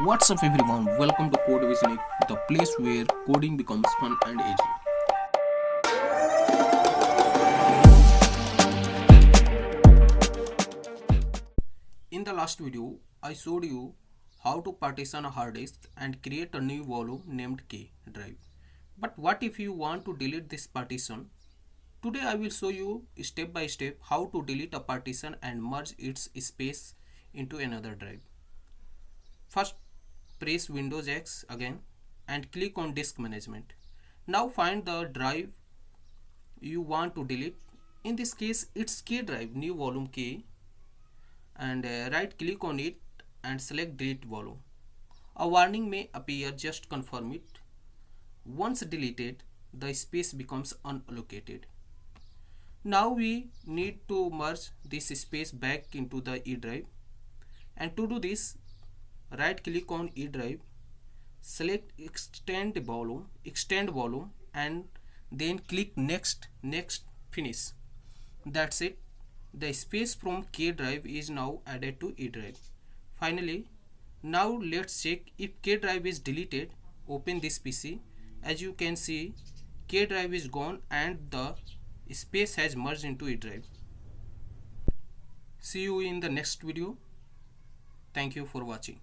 What's up everyone, welcome to CodeWizNik, the place where coding becomes fun and easy. In the last video, I showed you how to partition a hard disk and create a new volume named K drive. But what if you want to delete this partition? Today I will show you step by step how to delete a partition and merge its space into another drive. First, press Windows X again and click on Disk Management. Now find the drive you want to delete. In this case, it's K drive, new volume K, and right click on it and select Delete Volume. A warning may appear, just confirm it. Once deleted, the space becomes unallocated. Now we need to merge this space back into the E drive, and to do this, right click on E drive, select extend volume and then click next, finish. That's it. The space from K drive is now added to E drive. Finally, now let's check if K drive is deleted. Open this PC. As you can see, K drive is gone and the space has merged into E drive. See you in the next video. Thank you for watching.